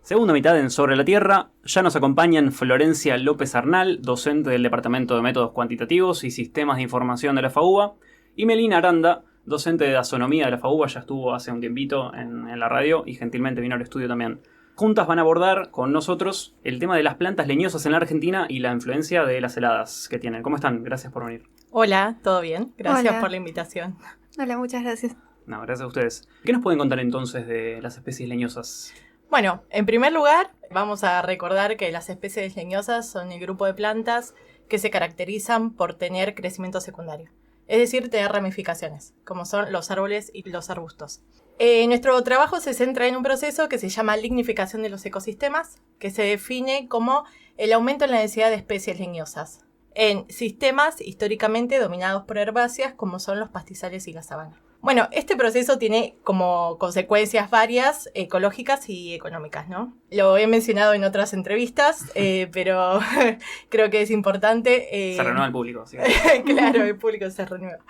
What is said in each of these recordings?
Segunda mitad en Sobre la Tierra, ya nos acompañan Florencia López Arnal, docente del Departamento de Métodos Cuantitativos y Sistemas de Información de la FAUBA, y Melina Aranda, docente de Taxonomía de la FAUBA, ya estuvo hace un tiempito en la radio y gentilmente vino al estudio también. Juntas van a abordar con nosotros el tema de las plantas leñosas en la Argentina y la influencia de las heladas que tienen. ¿Cómo están? Gracias por venir. Hola, ¿todo bien? Gracias Hola. por la invitación. Hola, muchas gracias. No, gracias a ustedes. ¿Qué nos pueden contar entonces de las especies leñosas? Bueno, en primer lugar, vamos a recordar que las especies leñosas son el grupo de plantas que se caracterizan por tener crecimiento secundario, es decir, tener ramificaciones, como son los árboles y los arbustos. Nuestro trabajo se centra en un proceso que se llama lignificación de los ecosistemas, que se define como el aumento en la densidad de especies leñosas en sistemas históricamente dominados por herbáceas, como son los pastizales y la sabana. Bueno, este proceso tiene como consecuencias varias, ecológicas y económicas, ¿no? Lo he mencionado en otras entrevistas, pero creo que es importante. Se renueva el público, ¿sí? Claro, el público se renueva.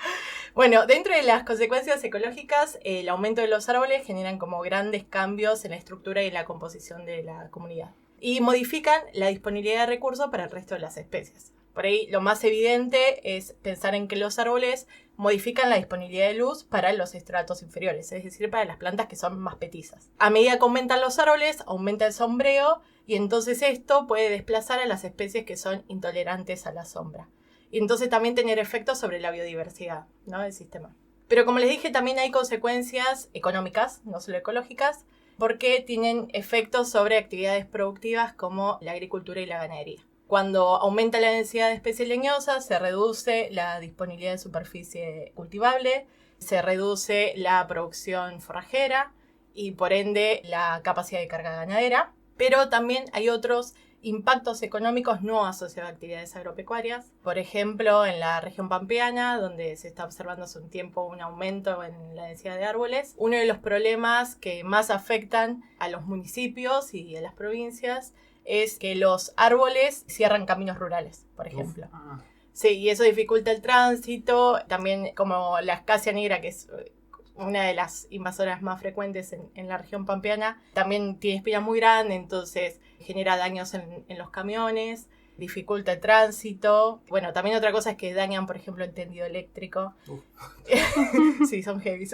Bueno, dentro de las consecuencias ecológicas, el aumento de los árboles generan como grandes cambios en la estructura y en la composición de la comunidad. Y modifican la disponibilidad de recursos para el resto de las especies. Por ahí lo más evidente es pensar en que los árboles modifican la disponibilidad de luz para los estratos inferiores, es decir, para las plantas que son más petizas. A medida que aumentan los árboles, aumenta el sombreo y entonces esto puede desplazar a las especies que son intolerantes a la sombra. Y entonces también tener efectos sobre la biodiversidad, ¿no?, del sistema. Pero como les dije, también hay consecuencias económicas, no solo ecológicas, porque tienen efectos sobre actividades productivas como la agricultura y la ganadería. Cuando aumenta la densidad de especies leñosas, se reduce la disponibilidad de superficie cultivable, se reduce la producción forrajera y por ende la capacidad de carga ganadera. Pero también hay otros impactos económicos no asociados a actividades agropecuarias. Por ejemplo, en la región pampeana, donde se está observando hace un tiempo un aumento en la densidad de árboles, uno de los problemas que más afectan a los municipios y a las provincias es que los árboles cierran caminos rurales, por ejemplo. Sí, y eso dificulta el tránsito. También como la acacia negra, que es una de las invasoras más frecuentes en la región pampeana, también tiene espinas muy grandes, entonces genera daños en los camiones, dificulta el tránsito. Bueno, también otra cosa es que dañan, por ejemplo, el tendido eléctrico. Sí, son heavy.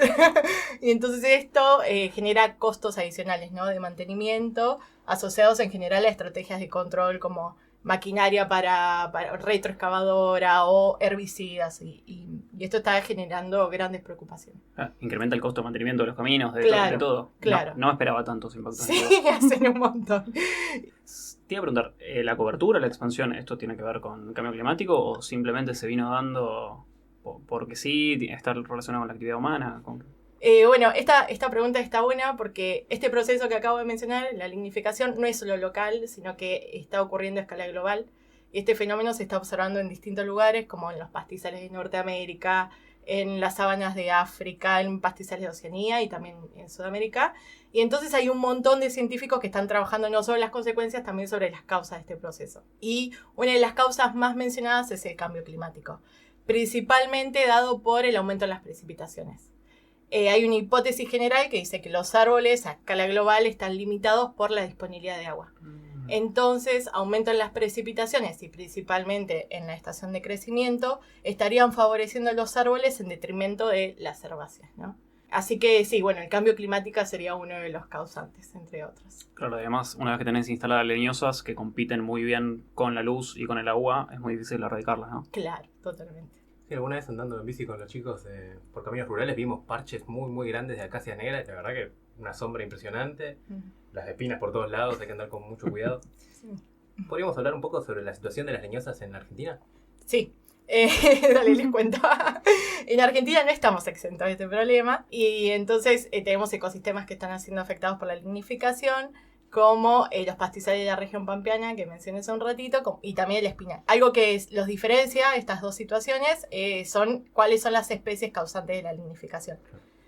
Y entonces esto genera costos adicionales, ¿no?, de mantenimiento, asociados en general a estrategias de control como maquinaria para retroexcavadora o herbicidas. Y esto está generando grandes preocupaciones. Incrementa el costo de mantenimiento de los caminos, de todo. Claro. No esperaba tantos impactos. Sí, hacen un montón. Te iba a preguntar, ¿la cobertura, la expansión, esto tiene que ver con el cambio climático o simplemente se vino dando porque sí, está relacionado con la actividad humana? Bueno, esta pregunta está buena porque este proceso que acabo de mencionar, la lignificación, no es solo local, sino que está ocurriendo a escala global. Y este fenómeno se está observando en distintos lugares, como en los pastizales de Norteamérica, en las sabanas de África, en pastizales de Oceanía y también en Sudamérica. Y entonces hay un montón de científicos que están trabajando no solo en las consecuencias, también sobre las causas de este proceso. Y una de las causas más mencionadas es el cambio climático, principalmente dado por el aumento de las precipitaciones. Hay una hipótesis general que dice que los árboles a escala global están limitados por la disponibilidad de agua. Entonces, aumentan las precipitaciones y principalmente en la estación de crecimiento estarían favoreciendo a los árboles en detrimento de las herbáceas, ¿no? Así que sí, bueno, el cambio climático sería uno de los causantes, entre otros. Claro, además, una vez que tenés instaladas leñosas que compiten muy bien con la luz y con el agua, es muy difícil erradicarlas, ¿no? Claro, totalmente. Sí, alguna vez andando en bici con los chicos por caminos rurales vimos parches muy muy grandes de acacia negra, y la verdad que una sombra impresionante, las espinas por todos lados, hay que andar con mucho cuidado. Sí. ¿Podríamos hablar un poco sobre la situación de las leñosas en Argentina? Sí, dale, les cuento. En Argentina no estamos exentos de este problema y entonces tenemos ecosistemas que están siendo afectados por la lignificación, como los pastizales de la región pampeana que mencioné hace un ratito, y también el espinal. Algo que los diferencia, estas dos situaciones, son cuáles son las especies causantes de la lignificación.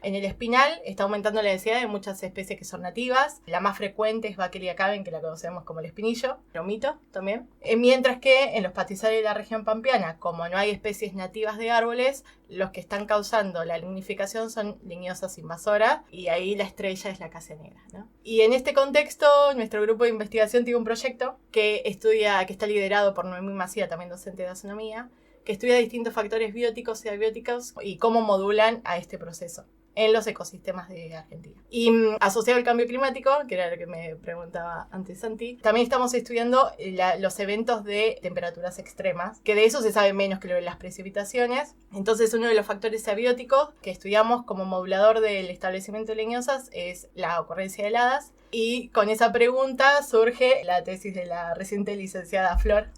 En el espinal está aumentando la densidad de muchas especies que son nativas. La más frecuente es Vackeria caven, que la conocemos como el espinillo, lomito también. Mientras que en los pastizales de la región pampeana, como no hay especies nativas de árboles, los que están causando la lignificación son leñosas invasoras, y ahí la estrella es la acacia negra, ¿no? Y en este contexto, nuestro grupo de investigación tiene un proyecto que está liderado por Noemí Macía, también docente de agronomía, que estudia distintos factores bióticos y abióticos y cómo modulan a este proceso en los ecosistemas de Argentina. Y asociado al cambio climático, que era lo que me preguntaba antes Santi, también estamos estudiando los eventos de temperaturas extremas, que de eso se sabe menos que lo de las precipitaciones. Entonces, uno de los factores abióticos que estudiamos como modulador del establecimiento de leñosas es la ocurrencia de heladas. Y con esa pregunta surge la tesis de la reciente licenciada Flor.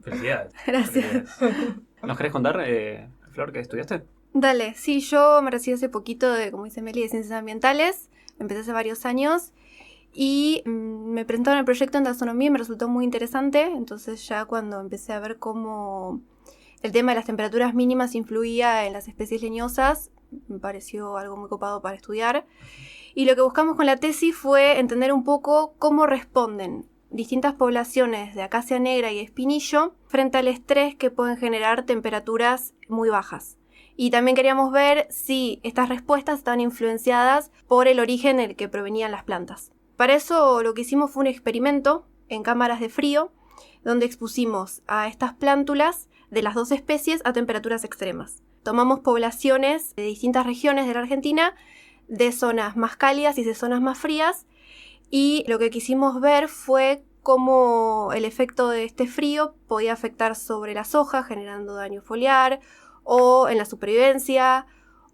Felicidades. Gracias. ¿Nos querés contar, Flor, qué estudiaste? Dale, sí, yo me recibí hace poquito de, como dice Meli, de Ciencias Ambientales. Empecé hace varios años y me presentaron el proyecto en taxonomía y me resultó muy interesante. Entonces ya cuando empecé a ver cómo el tema de las temperaturas mínimas influía en las especies leñosas, me pareció algo muy copado para estudiar. Y lo que buscamos con la tesis fue entender un poco cómo responden distintas poblaciones de acacia negra y espinillo frente al estrés que pueden generar temperaturas muy bajas. Y también queríamos ver si estas respuestas estaban influenciadas por el origen del que provenían las plantas. Para eso lo que hicimos fue un experimento en cámaras de frío, donde expusimos a estas plántulas de las dos especies a temperaturas extremas. Tomamos poblaciones de distintas regiones de la Argentina, de zonas más cálidas y de zonas más frías, y lo que quisimos ver fue cómo el efecto de este frío podía afectar sobre las hojas, generando daño foliar, o en la supervivencia,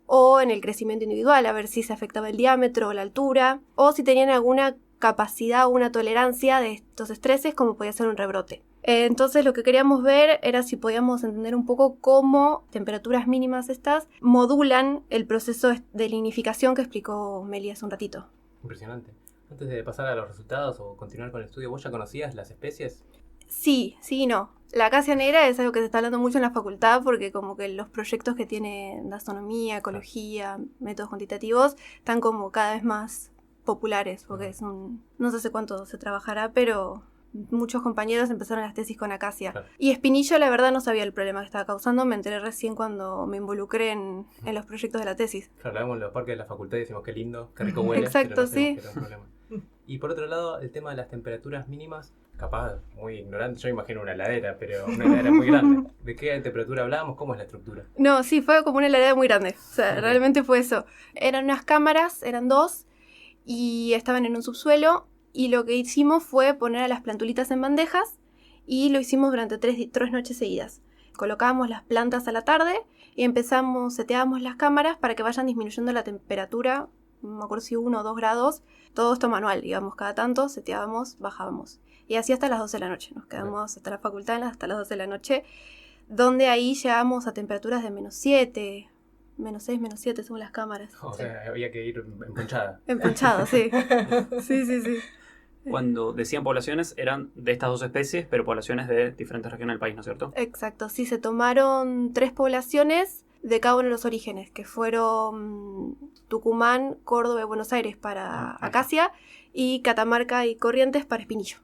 o en el crecimiento individual, a ver si se afectaba el diámetro o la altura, o si tenían alguna capacidad o una tolerancia de estos estreses, como podía ser un rebrote. Entonces lo que queríamos ver era si podíamos entender un poco cómo temperaturas mínimas estas modulan el proceso de lignificación que explicó Meli hace un ratito. Impresionante. Antes de pasar a los resultados o continuar con el estudio, ¿vos ya conocías las especies? Sí y no. La acacia negra es algo que se está hablando mucho en la facultad porque como que los proyectos que tiene astronomía, ecología, métodos cuantitativos están como cada vez más populares porque es no sé hace cuánto se trabajará, pero muchos compañeros empezaron las tesis con acacia. Claro. Y espinillo, la verdad, no sabía el problema que estaba causando. Me enteré recién cuando me involucré en los proyectos de la tesis. Claro, la vemos en los parques de la facultad y decimos qué lindo, qué rico huele. Exacto, pero no sí. Que problema. Y por otro lado, el tema de las temperaturas mínimas, capaz, muy ignorante, yo imagino una heladera, pero una heladera muy grande. ¿De qué temperatura hablábamos? ¿Cómo es la estructura? No, sí, fue como una heladera muy grande. O sea, realmente fue eso. Eran unas cámaras, eran dos, y estaban en un subsuelo. Y lo que hicimos fue poner a las plantulitas en bandejas y lo hicimos durante tres noches seguidas. Colocábamos las plantas a la tarde y seteábamos las cámaras para que vayan disminuyendo la temperatura, no me acuerdo si 1 o 2 grados, todo esto manual, digamos, cada tanto seteábamos, bajábamos. Y así hasta las 12 de la noche, nos quedamos hasta la facultad hasta las 12 de la noche, donde ahí llegábamos a temperaturas de -7, -6, -7 según las cámaras. O sea, había que ir emponchada. Emponchado, sí. Sí. Cuando decían poblaciones, eran de estas dos especies, pero poblaciones de diferentes regiones del país, ¿no es cierto? Exacto, sí, se tomaron 3 poblaciones de cada uno de los orígenes, que fueron Tucumán, Córdoba y Buenos Aires para acacia, y Catamarca y Corrientes para espinillo.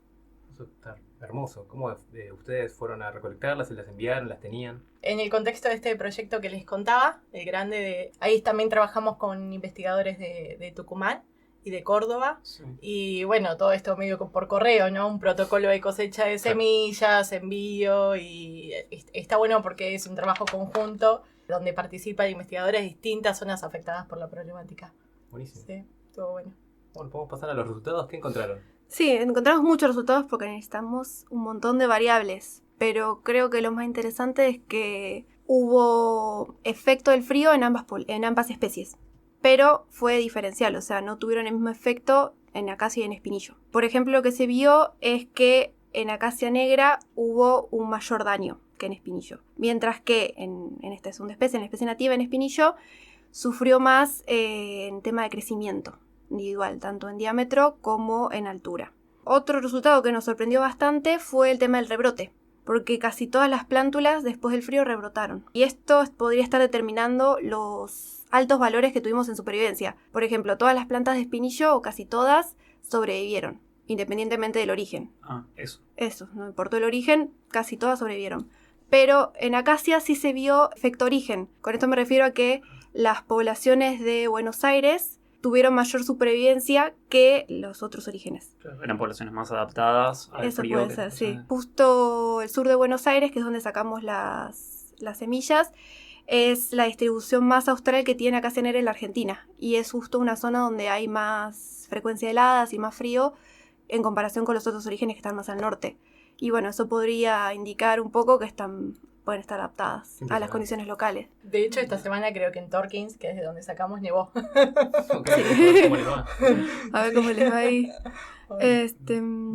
Eso está hermoso. ¿Cómo ustedes fueron a recolectarlas, se las enviaron, las tenían? En el contexto de este proyecto que les contaba, el grande, ahí también trabajamos con investigadores de Tucumán y de Córdoba, sí. Y bueno, todo esto medio por correo, ¿no? Un protocolo de cosecha de semillas, envío, y está bueno porque es un trabajo conjunto donde participan investigadores de distintas zonas afectadas por la problemática. Buenísimo. Sí, estuvo bueno. Bueno, podemos pasar a los resultados. ¿Qué encontraron? Sí, encontramos muchos resultados porque necesitamos un montón de variables, pero creo que lo más interesante es que hubo efecto del frío en ambas especies. Pero fue diferencial, o sea, no tuvieron el mismo efecto en acacia y en espinillo. Por ejemplo, lo que se vio es que en acacia negra hubo un mayor daño que en espinillo. Mientras que en esta segunda especie, en la especie nativa, en espinillo, sufrió más en tema de crecimiento individual, tanto en diámetro como en altura. Otro resultado que nos sorprendió bastante fue el tema del rebrote. porque casi todas las plántulas después del frío rebrotaron. Y esto podría estar determinando los altos valores que tuvimos en supervivencia. Por ejemplo, todas las plantas de espinillo, o casi todas, sobrevivieron, independientemente del origen. Eso, no importó el origen, casi todas sobrevivieron. Pero en acacia sí se vio efecto origen. Con esto me refiero a que las poblaciones de Buenos Aires tuvieron mayor supervivencia que los otros orígenes. Claro, eran poblaciones más adaptadas al Eso frío. puede ser, sí. Justo el sur de Buenos Aires, que es donde sacamos las semillas, es la distribución más austral que tiene acacia negra en la Argentina. Y es justo una zona donde hay más frecuencia de heladas y más frío en comparación con los otros orígenes que están más al norte. Y bueno, eso podría indicar un poco que pueden estar adaptadas a las condiciones locales. De hecho, esta semana creo que en Torkins, que es de donde sacamos, nevó. ¿Cómo les va? A ver cómo les va ahí.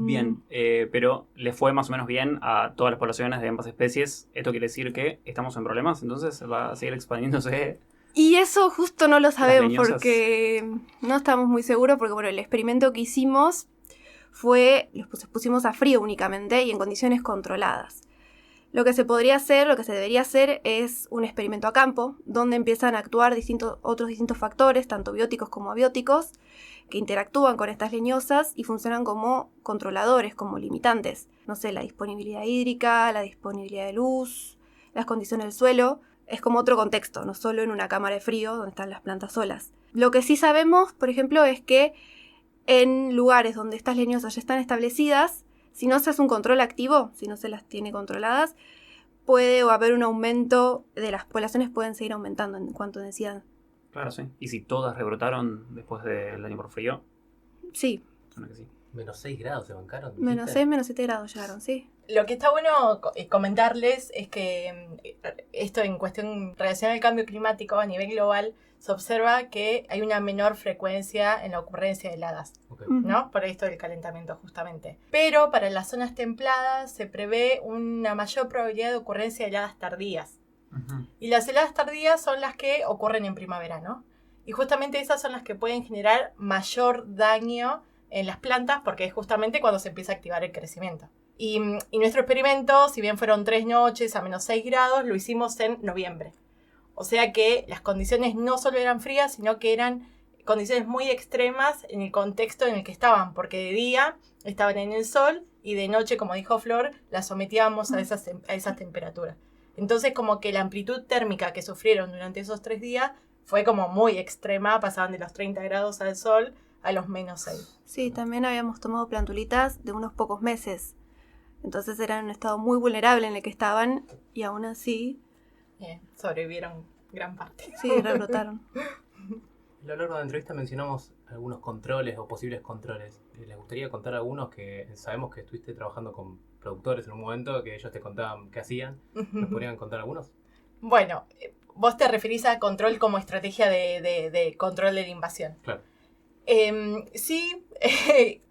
Bien, pero le fue más o menos bien a todas las poblaciones de ambas especies. Esto quiere decir que estamos en problemas, entonces va a seguir expandiéndose. Y eso justo no lo sabemos leñosas. porque no estamos muy seguros, porque bueno, el experimento que hicimos fue, los pusimos a frío únicamente y en condiciones controladas. Lo que se podría hacer, lo que se debería hacer es un experimento a campo, donde empiezan a actuar otros distintos factores, tanto bióticos como abióticos, que interactúan con estas leñosas y funcionan como controladores, como limitantes. No sé, la disponibilidad hídrica, la disponibilidad de luz, las condiciones del suelo. Es como otro contexto, no solo en una cámara de frío donde están las plantas solas. Lo que sí sabemos, por ejemplo, es que en lugares donde estas leñosas ya están establecidas, si no se hace un control activo, si no se las tiene controladas, puede haber un aumento de las poblaciones, pueden seguir aumentando en cuanto a densidad. Claro, sí. ¿Y si todas rebrotaron después del año por frío? Sí. Suena que sí. Menos 6 grados se bancaron. Menos 6, menos 7 grados llegaron, sí. Lo que está bueno comentarles es que esto en cuestión relación al cambio climático a nivel global, se observa que hay una menor frecuencia en la ocurrencia de heladas, Okay. ¿no? Por esto del calentamiento justamente. Pero para las zonas templadas se prevé una mayor probabilidad de ocurrencia de heladas tardías. Uh-huh. Y las heladas tardías son las que ocurren en primavera, ¿no? Y justamente esas son las que pueden generar mayor daño en las plantas porque es justamente cuando se empieza a activar el crecimiento. Y nuestro experimento, si bien fueron 3 noches a menos 6 grados, lo hicimos en noviembre. O sea que las condiciones no solo eran frías, sino que eran condiciones muy extremas en el contexto en el que estaban, porque de día estaban en el sol y de noche, como dijo Flor, las sometíamos a esas temperaturas. Entonces como que la amplitud térmica que sufrieron durante esos 3 días fue como muy extrema, pasaban de los 30 grados al sol a los menos 6. Sí, también habíamos tomado plantulitas de unos pocos meses. Entonces eran en un estado muy vulnerable en el que estaban y aún así sobrevivieron gran parte. sí, rebrotaron. A lo largo de la entrevista mencionamos algunos controles o posibles controles. ¿Les gustaría contar algunos que sabemos que estuviste trabajando con productores en un momento, que ellos te contaban qué hacían? ¿Nos podrían contar algunos? Bueno, vos te referís a control como estrategia de control de la invasión. Claro. Sí,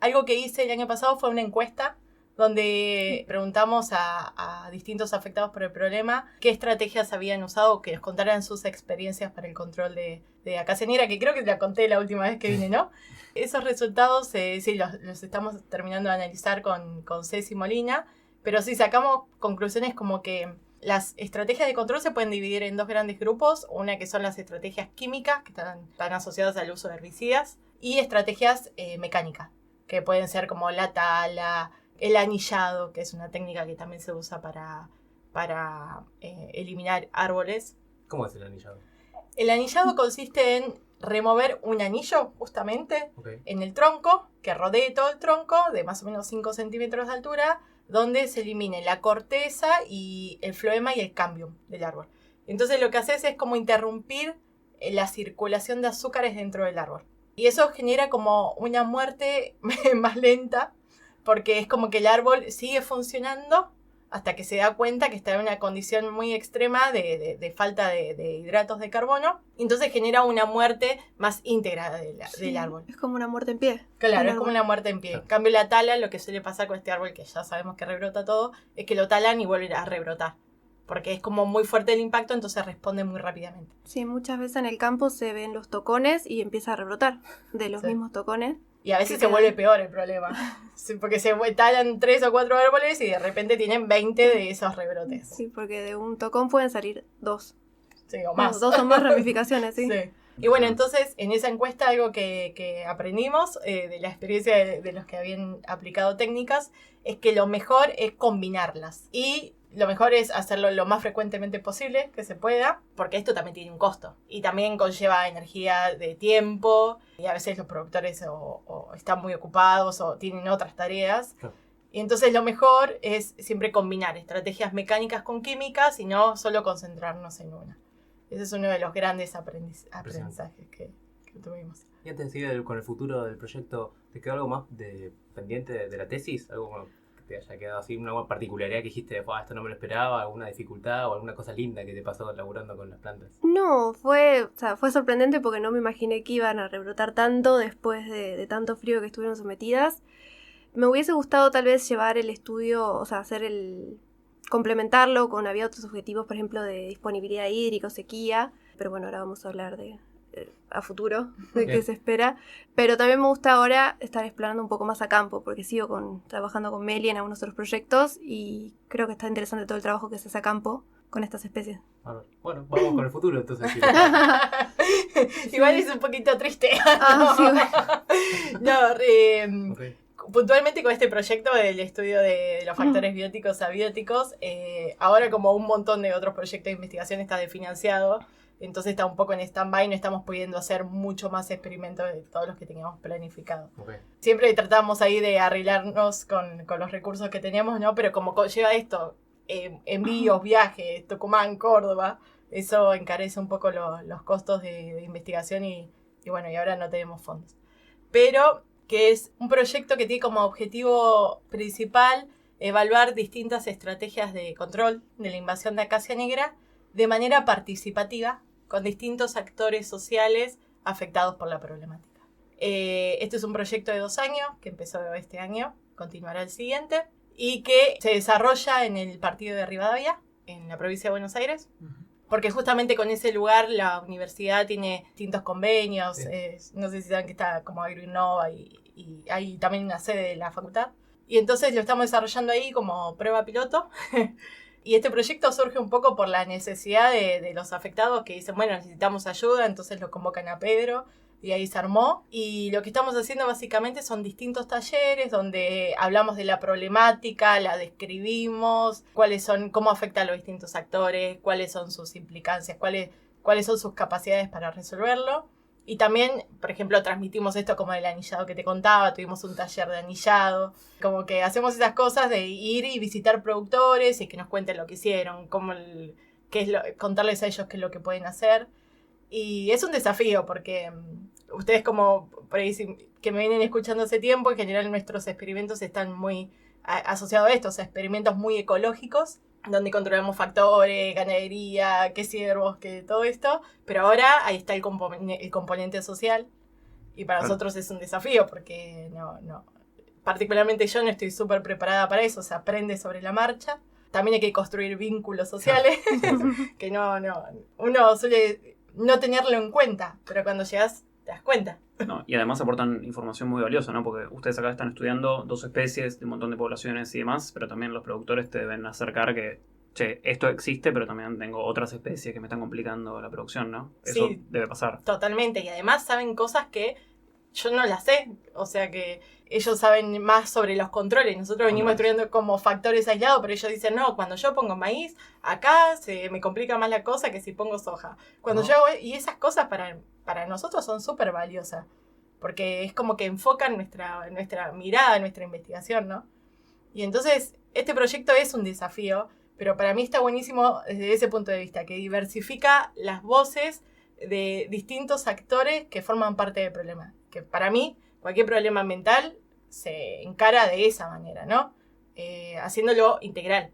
algo que hice el año pasado fue una encuesta donde preguntamos a distintos afectados por el problema qué estrategias habían usado, que nos contaran sus experiencias para el control de acacia negra, que creo que te la conté la última vez que vine, ¿no? Esos resultados sí los estamos terminando de analizar con Ceci Molina, pero sí sacamos conclusiones como que las estrategias de control se pueden dividir en 2 grandes grupos, una que son las estrategias químicas, que están asociadas al uso de herbicidas, y estrategias mecánicas, que pueden ser como la tala, el anillado, que es una técnica que también se usa para eliminar árboles. ¿Cómo es el anillado? El anillado consiste en remover un anillo, justamente, en el tronco, que rodee todo el tronco, de más o menos 5 centímetros de altura, donde se elimine la corteza y el floema y el cambium del árbol. Entonces lo que haces es como interrumpir la circulación de azúcares dentro del árbol. Y eso genera como una muerte más lenta, porque es como que el árbol sigue funcionando hasta que se da cuenta que está en una condición muy extrema de falta de hidratos de carbono. Entonces genera una muerte más íntegra del árbol. Es como una muerte en pie. Claro, es como una muerte en pie. En cambio la tala, lo que suele pasar con este árbol, que ya sabemos que rebrota todo, es que lo talan y vuelve a rebrotar. Porque es como muy fuerte el impacto, entonces responde muy rápidamente. Sí, muchas veces en el campo se ven los tocones y empieza a rebrotar de los mismos tocones. Y a veces se vuelve peor el problema. Sí, porque se talan 3 o 4 árboles y de repente tienen 20 de esos rebrotes. Sí, porque de un tocón pueden salir 2. Sí, o más. 2 o más ramificaciones, sí. Sí. Y bueno, entonces en esa encuesta algo que aprendimos de la experiencia de los que habían aplicado técnicas es que lo mejor es combinarlas. Y lo mejor es hacerlo lo más frecuentemente posible que se pueda, porque esto también tiene un costo. Y también conlleva energía de tiempo, y a veces los productores o están muy ocupados o tienen otras tareas. Claro. Y entonces lo mejor es siempre combinar estrategias mecánicas con químicas y no solo concentrarnos en una. Ese es uno de los grandes aprendizajes que tuvimos. Y antes de seguir con el futuro del proyecto, ¿te quedó algo más pendiente de la tesis? ¿Algo que te haya quedado así, una particularidad que dijiste, esto no me lo esperaba, alguna dificultad o alguna cosa linda que te pasó laburando con las plantas? No, fue sorprendente porque no me imaginé que iban a rebrotar tanto después de tanto frío que estuvieron sometidas. Me hubiese gustado tal vez llevar el estudio, o sea, complementarlo había otros objetivos, por ejemplo, de disponibilidad hídrica o sequía, pero bueno, ahora vamos a hablar a futuro de qué se espera. Pero también me gusta ahora estar explorando un poco más a campo, porque sigo trabajando con Meli en algunos otros proyectos y creo que está interesante todo el trabajo que se hace a campo con estas especies. Bueno, vamos con el futuro entonces. Igual es un poquito triste. Sí, bueno. Okay. Puntualmente con este proyecto del estudio de los factores bióticos abióticos, ahora como un montón de otros proyectos de investigación está desfinanciado, entonces está un poco en stand-by, no estamos pudiendo hacer mucho más experimentos de todos los que teníamos planificados. Okay. Siempre tratamos ahí de arreglarnos con los recursos que teníamos, ¿no? Pero como lleva esto, envíos, viajes, Tucumán, Córdoba, eso encarece un poco los costos de investigación y bueno, y ahora no tenemos fondos. Pero que es un proyecto que tiene como objetivo principal evaluar distintas estrategias de control de la invasión de acacia negra de manera participativa con distintos actores sociales afectados por la problemática. Este es un proyecto de 2 años que empezó este año, continuará el siguiente, y que se desarrolla en el partido de Rivadavia, en la provincia de Buenos Aires. Porque justamente con ese lugar la universidad tiene distintos convenios, sí. No sé si saben que está como AgroInnova y hay también una sede de la facultad. Y entonces lo estamos desarrollando ahí como prueba piloto. Y este proyecto surge un poco por la necesidad de los afectados que dicen, bueno, necesitamos ayuda, entonces lo convocan a Pedro y ahí se armó. Y lo que estamos haciendo básicamente son distintos talleres donde hablamos de la problemática, la describimos, cómo afecta a los distintos actores, cuáles son sus implicancias, cuáles son sus capacidades para resolverlo. Y también, por ejemplo, transmitimos esto como el anillado que te contaba, tuvimos un taller de anillado, como que hacemos esas cosas de ir y visitar productores y que nos cuenten lo que hicieron, contarles a ellos qué es lo que pueden hacer. Y es un desafío porque ustedes como por ahí que me vienen escuchando hace tiempo, en general nuestros experimentos están muy asociados a esto, o sea, experimentos muy ecológicos, donde controlamos factores, ganadería, qué ciervos, qué todo esto, pero ahora ahí está el componente social y para nosotros es un desafío porque no, particularmente yo no estoy súper preparada para eso, se aprende sobre la marcha, también hay que construir vínculos sociales, que uno suele no tenerlo en cuenta, pero cuando llegas te das cuenta. No, y además aportan información muy valiosa, ¿no? Porque ustedes acá están estudiando 2 especies de un montón de poblaciones y demás, pero también los productores te deben acercar que, esto existe, pero también tengo otras especies que me están complicando la producción, ¿no? Eso sí, debe pasar. Totalmente, y además saben cosas que yo no las sé, o sea que ellos saben más sobre los controles. Nosotros venimos estudiando como factores aislados, pero ellos dicen, no, cuando yo pongo maíz, acá se me complica más la cosa que si pongo soja. Y esas cosas para nosotros son súper valiosas, porque es como que enfocan nuestra mirada, nuestra investigación, ¿no? Y entonces, este proyecto es un desafío, pero para mí está buenísimo desde ese punto de vista, que diversifica las voces de distintos actores que forman parte del problema. Que para mí, cualquier problema ambiental se encara de esa manera, ¿no? Haciéndolo integral.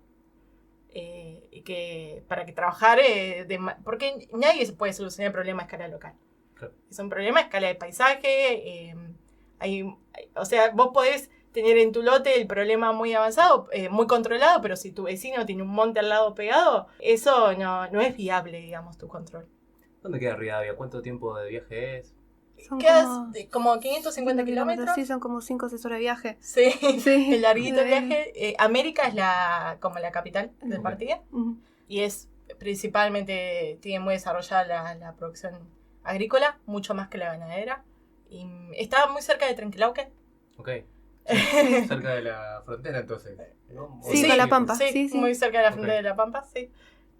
Y que para que trabajar, porque nadie puede solucionar el problema a escala local. Claro. Es un problema a escala de paisaje. O sea, vos podés tener en tu lote el problema muy avanzado, muy controlado, pero si tu vecino tiene un monte al lado pegado, eso no es viable, digamos, tu control. ¿Dónde queda Rivadavia? ¿Cuánto tiempo de viaje es? Son Quedas como 550 kilómetros. Sí, son como 5 o 6 horas de viaje. Sí, Sí. el larguito Bien. viaje. América es como la capital de partida. Ujú. Y es principalmente, tiene muy desarrollada la producción agrícola, mucho más que la ganadera. Y está muy cerca de Trenquelauquen. Ok. Sí, cerca de la frontera entonces, ¿no? Sí, con La Pampa. Sí, Sí. muy cerca de la frontera Ok. de La Pampa, sí.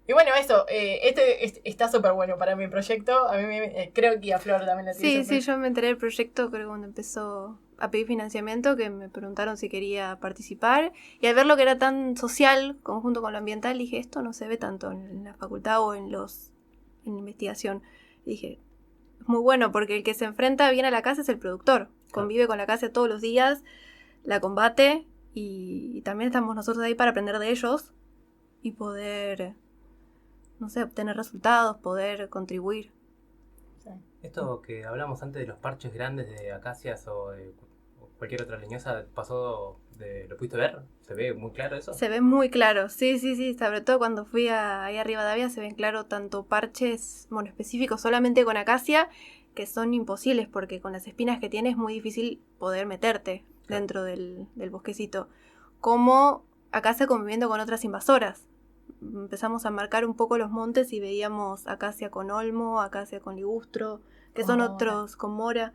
Y bueno, eso, está súper bueno para mi proyecto. A mí creo que a Flor también la tiene. Sí, yo me enteré del proyecto creo cuando empezó a pedir financiamiento, que me preguntaron si quería participar. Y al ver lo que era tan social, conjunto con lo ambiental, dije, esto no se ve tanto en la facultad o en investigación. Y dije, es muy bueno porque el que se enfrenta bien a la casa es el productor. Convive con la casa todos los días, la combate y también estamos nosotros ahí para aprender de ellos y poder, no sé, obtener resultados, poder contribuir. Esto que hablamos antes de los parches grandes de acacias o de cualquier otra leñosa, ¿lo pudiste ver? ¿Se ve muy claro eso? Se ve muy claro, sí, sobre todo cuando fui ahí a Rivadavia se ven claro tanto parches específicos solamente con acacia, que son imposibles porque con las espinas que tiene es muy difícil poder meterte dentro del bosquecito, como acacia conviviendo con otras invasoras. Empezamos a marcar un poco los montes y veíamos acacia con olmo, acacia con ligustro, que Con son mora. otros, con mora,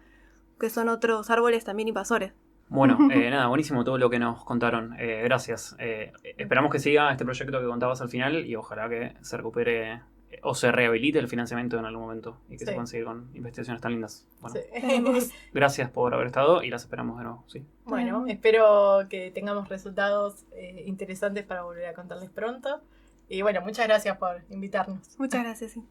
que son otros árboles también invasores. Bueno, nada, buenísimo todo lo que nos contaron. Gracias. Esperamos que siga este proyecto que contabas al final y ojalá que se recupere o se rehabilite el financiamiento en algún momento y que Sí. se puedan seguir con investigaciones tan lindas. Bueno, Sí. gracias por haber estado y las esperamos de nuevo. Sí. Bueno, espero que tengamos resultados interesantes para volver a contarles pronto. Y bueno, muchas gracias por invitarnos. Muchas gracias, sí.